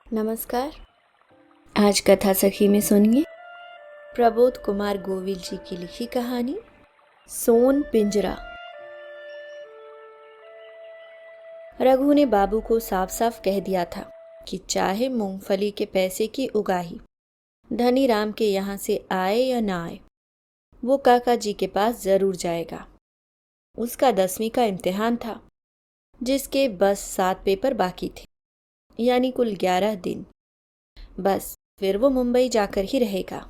नमस्कार। आज कथा सखी में सुनिए प्रबोध कुमार गोविल जी की लिखी कहानी सोन पिंजरा। रघु ने बाबू को साफ साफ कह दिया था कि चाहे मूंगफली के पैसे की उगाही धनी राम के यहाँ से आए या ना आए, वो काका जी के पास जरूर जाएगा। उसका 10वीं का इम्तिहान था, जिसके बस 7 पेपर बाकी थे, यानी कुल 11 दिन। बस फिर वो मुंबई जाकर ही रहेगा।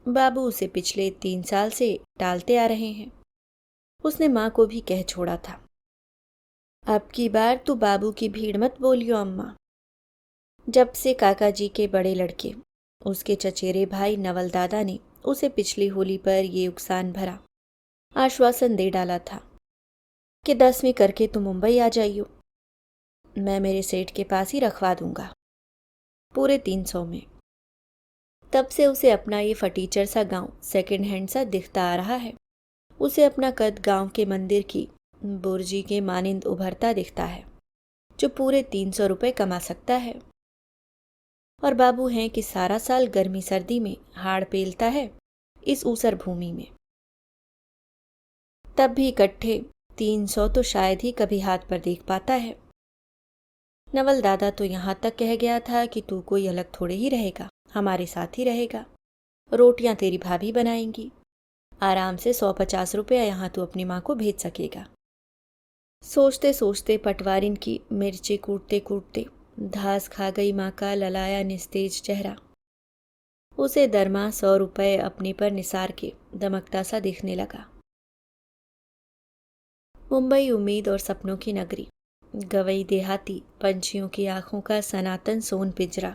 बाबू उसे पिछले 3 साल से टालते आ रहे हैं। उसने माँ को भी कह छोड़ा था, अब की बार तू बाबू की भीड़ मत बोलियो अम्मा। जब से काका जी के बड़े लड़के, उसके चचेरे भाई नवल दादा ने उसे पिछली होली पर ये उकसान भरा आश्वासन दे डाला था कि 10वीं करके तू मुंबई आ जाइयो, मैं मेरे सेठ के पास ही रखवा दूंगा पूरे 300 में। तब से उसे अपना ये फटीचर सा गांव सेकंड हैंड सा दिखता आ रहा है। उसे अपना कद गांव के मंदिर की बुर्जी के मानिंद उभरता दिखता है, जो पूरे 300 रुपये कमा सकता है। और बाबू हैं कि सारा साल गर्मी सर्दी में हाड़ पेलता है इस ऊसर भूमि में। तब भी इकट्ठे 300 तो शायद ही कभी हाथ पर देख पाता है। नवल दादा तो यहाँ तक कह गया था कि तू कोई अलग थोड़े ही रहेगा, हमारे साथ ही रहेगा। रोटियां तेरी भाभी बनाएंगी, आराम से 150 रुपया यहाँ तू अपनी माँ को भेज सकेगा। सोचते सोचते पटवारिन की मिर्ची कूटते कूटते धास खा गई माँ का ललाया निस्तेज चेहरा उसे दरमाह 100 रुपये अपने पर निसार के दमकता सा दिखने लगा। मुंबई उम्मीद और सपनों की नगरी, गवई देहाती पंछियों की आंखों का सनातन सोन पिंजरा।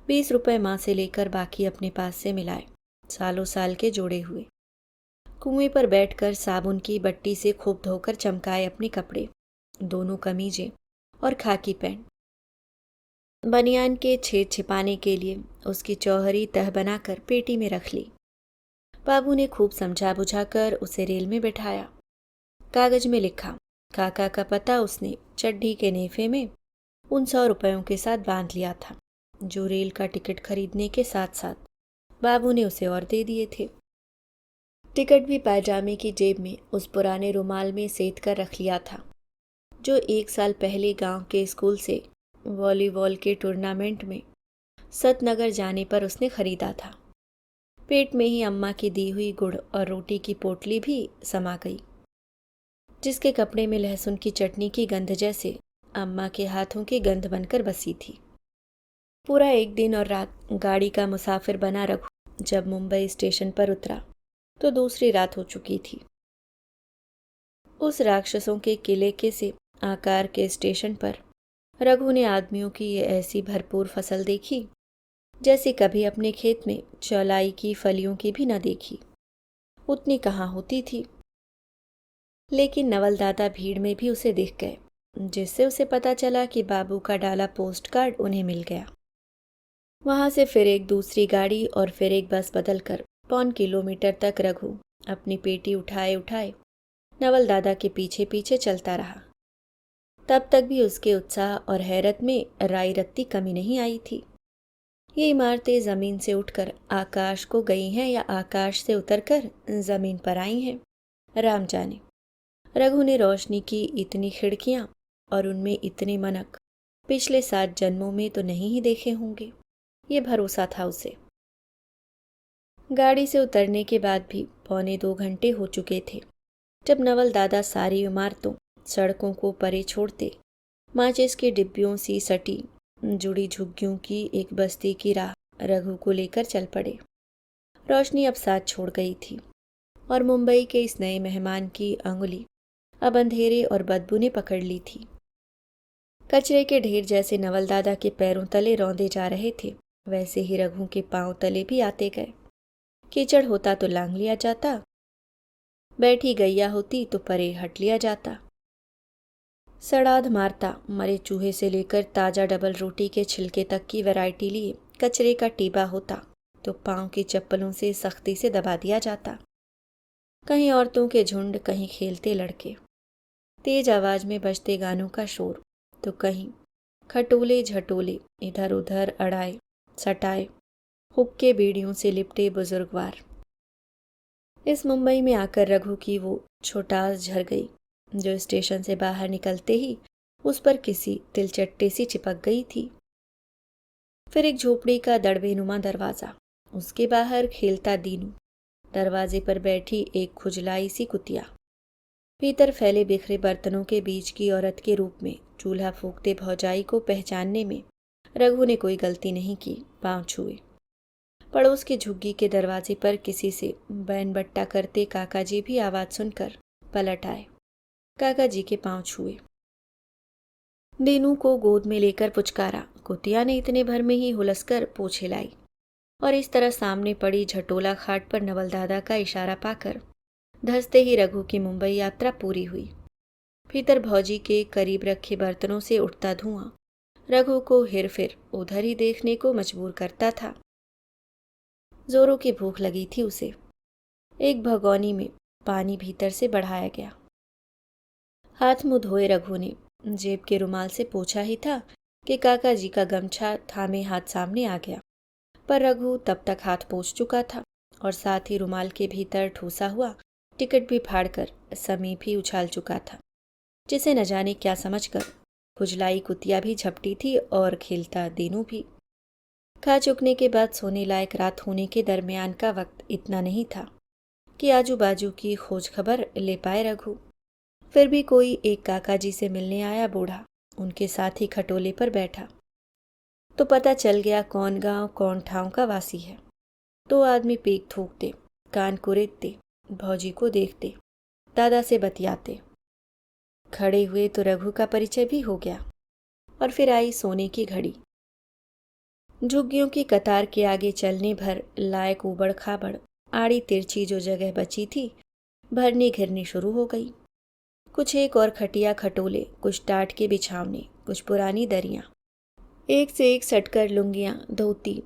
20 रुपये माँ से लेकर बाकी अपने पास से मिलाए सालों साल के जोड़े हुए। कुएं पर बैठकर साबुन की बट्टी से खूब धोकर चमकाए अपने कपड़े, दोनों कमीजें और खाकी पैंट। बनियान के छेद छिपाने के लिए उसकी चौहरी तह बनाकर पेटी में रख ली। बाबू ने खूब समझा बुझाकर उसे रेल में बैठाया। कागज में लिखा काका का पता उसने चड्ढी के नेफे में उन 100 रुपयों के साथ बांध लिया था, जो रेल का टिकट खरीदने के साथ साथ बाबू ने उसे और दे दिए थे। टिकट भी पायजामे की जेब में उस पुराने रुमाल में सेध कर रख लिया था, जो 1 साल पहले गांव के स्कूल से वॉलीबॉल के टूर्नामेंट में सतनगर जाने पर उसने खरीदा था। पेट में ही अम्मा की दी हुई गुड़ और रोटी की पोटली भी समा गई, जिसके कपड़े में लहसुन की चटनी की गंध जैसे अम्मा के हाथों की गंध बनकर बसी थी। पूरा एक दिन और रात गाड़ी का मुसाफिर बना रघु जब मुंबई स्टेशन पर उतरा तो दूसरी रात हो चुकी थी। उस राक्षसों के किले के से आकार के स्टेशन पर रघु ने आदमियों की ये ऐसी भरपूर फसल देखी जैसे कभी अपने खेत में चौलाई की फलियों की भी न देखी। उतनी कहाँ होती थी। लेकिन नवल दादा भीड़ में भी उसे दिख गए, जिससे उसे पता चला कि बाबू का डाला पोस्ट कार्ड उन्हें मिल गया। वहां से फिर एक दूसरी गाड़ी और फिर एक बस बदलकर 1.25 किलोमीटर तक रघु अपनी पेटी उठाए उठाए नवल दादा के पीछे पीछे चलता रहा। तब तक भी उसके उत्साह और हैरत में राई रत्ती कमी नहीं आई थी। ये इमारतें जमीन से उठकर आकाश को गई हैं या आकाश से उतरकर जमीन पर आई हैं, राम जाने। रघु ने रोशनी की इतनी खिड़कियां और उनमें इतने मनक पिछले 7 जन्मों में तो नहीं ही देखे होंगे, ये भरोसा था उसे। गाड़ी से उतरने के बाद भी 1.25 घंटे हो चुके थे जब नवल दादा सारी इमारतों सड़कों को परे छोड़ते माचिस के डिब्बियों सी सटी जुड़ी झुग्गियों की एक बस्ती की राह रघु को लेकर चल पड़े। रोशनी अब साथ छोड़ गई थी और मुंबई के इस नए मेहमान की अंगुली अब अंधेरे और बदबू ने पकड़ ली थी। कचरे के ढेर जैसे नवल दादा के पैरों तले रौंदे जा रहे थे, वैसे ही रघु के पांव तले भी आते गए। कीचड़ होता तो लांग लिया जाता, बैठी गैया होती तो परे हट लिया जाता। सड़ाध मारता मरे चूहे से लेकर ताजा डबल रोटी के छिलके तक की वैरायटी लिए कचरे का टीबा होता तो पांव की चप्पलों से सख्ती से दबा दिया जाता। कहीं औरतों के झुंड, कहीं खेलते लड़के, तेज आवाज में बजते गानों का शोर, तो कहीं खटोले झटोले इधर उधर अड़ाए सटाए, हुक्के बीड़ियों से लिपटे बुजुर्गवार। इस मुंबई में आकर रघु की वो छोटास झर गई, जो स्टेशन से बाहर निकलते ही उस पर किसी तिलचट्टे सी चिपक गई थी। फिर एक झोपड़ी का दड़बेनुमा दरवाजा, उसके बाहर खेलता दीनू, दरवाजे पर बैठी एक खुजलाई सी कुतिया, भीतर फैले बिखरे बर्तनों के बीच की औरत के रूप में चूल्हा फूंकते भौजाई को पहचानने में रघु ने कोई गलती नहीं की। पांव छुए। पड़ोस की झुग्गी के दरवाजे पर किसी से बैन बट्टा करते काका जी भी आवाज सुनकर पलट आए। काका जी के पांव छुए। दीनू को गोद में लेकर पुचकारा। कुतिया ने इतने भर में ही हुलसकर पूँछ हिलाई और इस तरह सामने पड़ी झटोला खाट पर नवल दादा का इशारा पाकर धंसते ही रघु की मुंबई यात्रा पूरी हुई। भीतर भौजी के करीब रखे बर्तनों से उठता धुआं रघु को हिर फिर उधर ही देखने को मजबूर करता था। जोरों की भूख लगी थी उसे। एक भगोनी में पानी भीतर से बढ़ाया गया। हाथ मुंह धोए रघु ने जेब के रुमाल से पोंछा ही था कि काका जी का गमछा थामे हाथ सामने आ गया, पर रघु तब तक हाथ पोंछ चुका था और साथ ही रुमाल के भीतर ठूसा हुआ टिकट भी फाड़कर समीप ही उछाल चुका था, जिसे न जाने क्या समझकर खुजलाई कुतिया भी झपटी थी और खेलता दीनू भी। खा चुकने के बाद सोने लायक रात होने के दरमियान का वक्त इतना नहीं था कि आजू बाजू की खोज खबर ले पाए रघु। फिर भी कोई एक काका जी से मिलने आया बूढ़ा उनके साथ ही खटोले पर बैठा तो पता चल गया कौन गांव कौन ठाव का वासी है। दो आदमी पीक थूकते, कान कुरेदते, भौजी को देखते, दादा से बतियाते खड़े हुए तो रघु का परिचय भी हो गया। और फिर आई सोने की घड़ी। झुग्गियों की कतार के आगे चलने भर लायक उबड़ खाबड़ आड़ी तिरछी जो जगह बची थी भरनी घिरनी शुरू हो गई। कुछ एक और खटिया खटोले, कुछ टाट के बिछावने, कुछ पुरानी दरियां, एक से एक सटकर लुंगियां, धोती,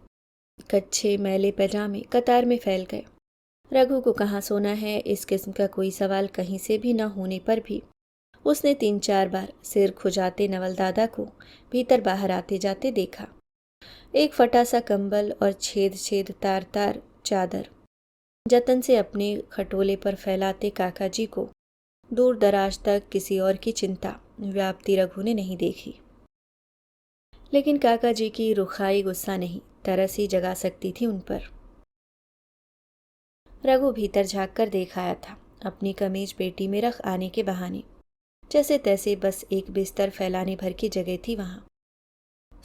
कच्छे मैले पैजामे कतार में फैल गए। रघु को कहाँ सोना है इस किस्म का कोई सवाल कहीं से भी न होने पर भी उसने 3-4 बार सिर खुजाते नवल दादा को भीतर बाहर आते जाते देखा। एक फटा सा कंबल और छेद छेद तार तार चादर जतन से अपने खटोले पर फैलाते काका जी को दूर दराज तक किसी और की चिंता व्याप्ति रघु ने नहीं देखी। लेकिन काका जी की रुखाई गुस्सा नहीं, तरस ही जगा सकती थी उन पर। रघु भीतर झाँक कर देख आया था, अपनी कमीज पेटी में रख आने के बहाने। जैसे तैसे बस एक बिस्तर फैलाने भर की जगह थी वहाँ।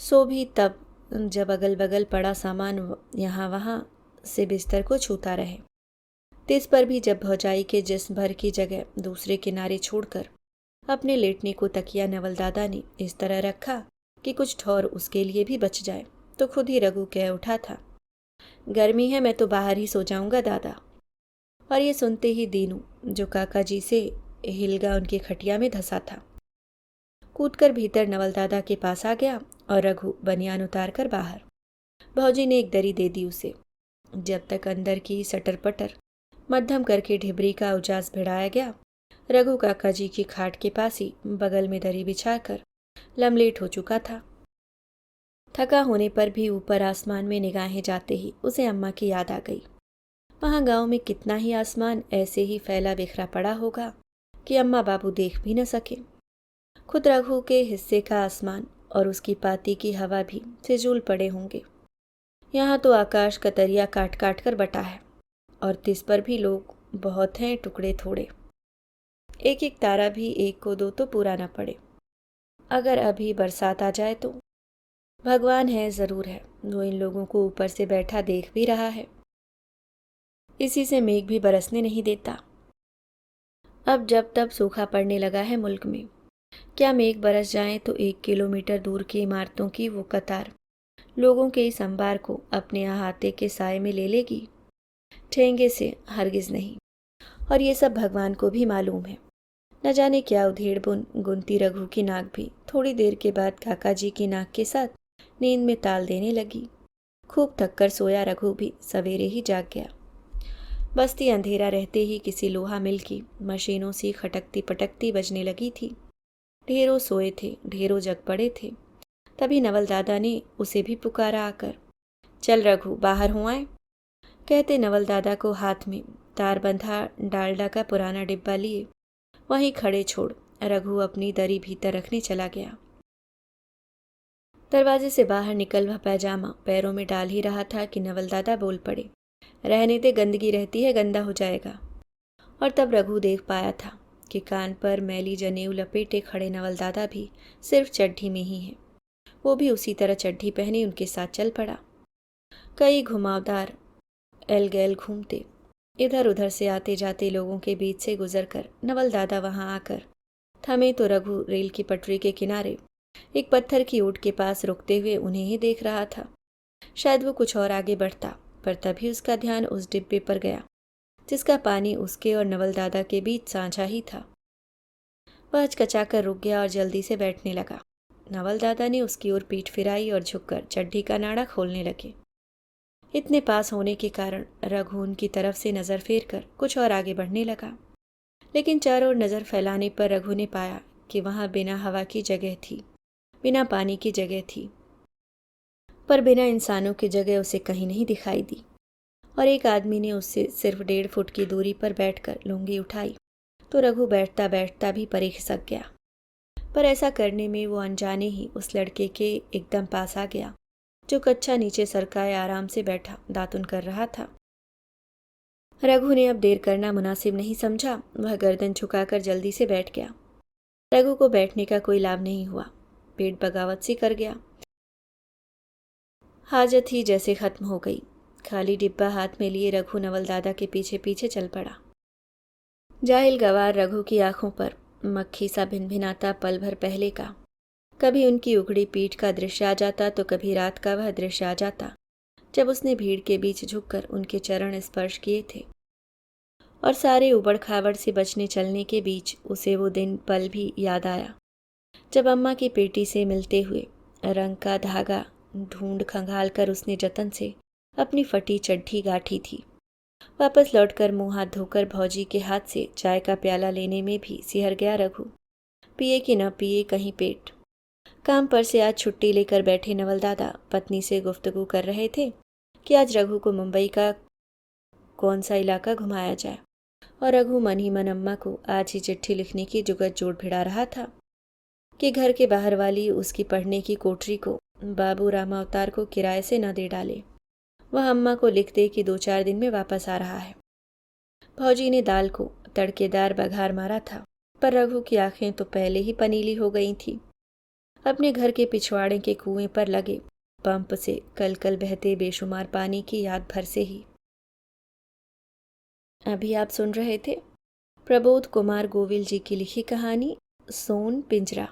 सो भी तब जब अगल बगल पड़ा सामान यहाँ वहाँ से बिस्तर को छूता रहे। तिस पर भी जब भौजाई के जिस्म भर की जगह दूसरे किनारे छोड़कर अपने लेटने को तकिया नवल दादा ने इस तरह रखा कि कुछ ठौर उसके लिए भी बच जाए, तो खुद ही रघु कह उठा था, गर्मी है, मैं तो बाहर ही सो जाऊंगा दादा। और ये सुनते ही दीनू जो काका जी से हिलगा उनकी खटिया में धंसा था कूदकर भीतर नवल दादा के पास आ गया और रघु बनियान उतार कर बाहर। भौजी ने एक दरी दे दी उसे। जब तक अंदर की सटर पटर मध्यम करके ढिबरी का उजास भिड़ाया गया, रघु काका जी की खाट के पास ही बगल में दरी बिछाकर लमलेट हो चुका था। थका होने पर भी ऊपर आसमान में निगाहें जाते ही उसे अम्मा की याद आ गई। वहाँ गांव में कितना ही आसमान ऐसे ही फैला बिखरा पड़ा होगा कि अम्मा बाबू देख भी न सके। खुद रघु के हिस्से का आसमान और उसकी पाती की हवा भी फिजूल पड़े होंगे। यहाँ तो आकाश कतरिया काट काट कर बटा है और तिस पर भी लोग बहुत हैं, टुकड़े थोड़े। एक एक तारा भी एक को दो तो पूरा न पड़े। अगर अभी बरसात आ जाए तो भगवान है, ज़रूर है, वो इन लोगों को ऊपर से बैठा देख भी रहा है। इसी से मेघ भी बरसने नहीं देता। अब जब तब सूखा पड़ने लगा है मुल्क में। क्या मेघ बरस जाए तो 1 किलोमीटर दूर की इमारतों की वो कतार लोगों के इस अंबार को अपने अहाते के साए में ले लेगी? ठेंगे से हरगिज नहीं। और ये सब भगवान को भी मालूम है। न जाने क्या उधेड़ बुन गुनती रघु की नाक भी थोड़ी देर के बाद काका जी की नाक के साथ नींद में ताल देने लगी। खूब थक कर सोया रघु भी सवेरे ही जाग गया। बस्ती अंधेरा रहते ही किसी लोहा मिल की मशीनों सी खटकती पटकती बजने लगी थी। ढेरों सोए थे, ढेरों जग पड़े थे। तभी नवल दादा ने उसे भी पुकारा आकर। चल रघु, बाहर हो आए, कहते नवल दादा को हाथ में तार बंधा डालडा का पुराना डिब्बा लिए वहीं खड़े छोड़ रघु अपनी दरी भीतर रखने चला गया। दरवाजे से बाहर निकल वह पैजामा पैरों में डाल ही रहा था कि नवल दादा बोल पड़े, रहने दे, गंदगी रहती है, गंदा हो जाएगा। और तब रघु देख पाया था कि कान पर मैली जनेऊ लपेटे खड़े नवल दादा भी सिर्फ चड्ढी में ही हैं। वो भी उसी तरह चड्ढी पहने उनके साथ चल पड़ा। कई घुमावदार एलगैल घूमते इधर उधर से आते जाते लोगों के बीच से गुजरकर नवल दादा वहां आकर थमे तो रघु रेल की पटरी के किनारे एक पत्थर की ऊंट के पास रुकते हुए उन्हें ही देख रहा था। शायद वो कुछ और आगे बढ़ता, पर तभी उसका ध्यान उस डिब्बे पर गया जिसका पानी उसके और नवल दादा के बीच साझा ही था। वह हचकचाकर रुक गया और जल्दी से बैठने लगा। नवल दादा ने उसकी ओर पीठ फिराई और झुककर चड्ढी का नाड़ा खोलने लगे। इतने पास होने के कारण रघु उनकी तरफ से नजर फेर कर कुछ और आगे बढ़ने लगा, लेकिन चारों ओर नजर फैलाने पर रघु ने पाया कि वहां बिना हवा की जगह थी, बिना पानी की जगह थी, पर बिना इंसानों की जगह उसे कहीं नहीं दिखाई दी। और एक आदमी ने उससे सिर्फ 1.5 फुट की दूरी पर बैठकर लुंगी उठाई तो रघु बैठता बैठता भी परे खिसक गया। पर ऐसा करने में वो अनजाने ही उस लड़के के एकदम पास आ गया जो कच्छा नीचे सरकाए आराम से बैठा दातुन कर रहा था। रघु ने अब देर करना मुनासिब नहीं समझा। वह गर्दन झुकाकर जल्दी से बैठ गया। रघु को बैठने का कोई लाभ नहीं हुआ, पेट बगावत सी कर गया। हाजत ही जैसे खत्म हो गई। खाली डिब्बा हाथ में लिए रघु नवल दादा के पीछे पीछे चल पड़ा। जाहिल गवार रघु की आंखों पर मक्खी सा भिनभिनाता पल भर पहले का, कभी उनकी उखड़ी पीठ का दृश्य आ जाता तो कभी रात का वह दृश्य आ जाता जब उसने भीड़ के बीच झुककर उनके चरण स्पर्श किए थे। और सारे उबड़ खाबड़ से बचने चलने के बीच उसे वो दिन पल भी याद आया जब अम्मा की पेटी से मिलते हुए रंग का धागा ढूंढ खंगाल कर उसने जतन से अपनी फटी चड्ढी गाठी थी। वापस लौटकर मुंह हाथ धोकर भौजी के हाथ से चाय का प्याला लेने में भी सिहर गया रघु। पिए कि न पिए कहीं पेट। काम पर से आज छुट्टी लेकर बैठे नवल दादा पत्नी से गुफ्तगू कर रहे थे कि आज रघु को मुंबई का कौन सा इलाका घुमाया जाए, और रघु मन ही मन अम्मा को आज ही चिट्ठी लिखने की जुगत जोड़ भिड़ा रहा था कि घर के बाहर वाली उसकी पढ़ने की कोठरी को बाबू रामा अवतार को किराए से न दे डाले। वह अम्मा को लिख दे कि 2-4 दिन में वापस आ रहा है। भौजी ने दाल को तड़केदार बघार मारा था, पर रघु की आंखें तो पहले ही पनीली हो गई थी। अपने घर के पिछवाड़े के कुएं पर लगे पंप से कल कल बहते बेशुमार पानी की याद भर से ही। अभी आप सुन रहे थे प्रबोध कुमार गोविल जी की लिखी कहानी सोन पिंजरा।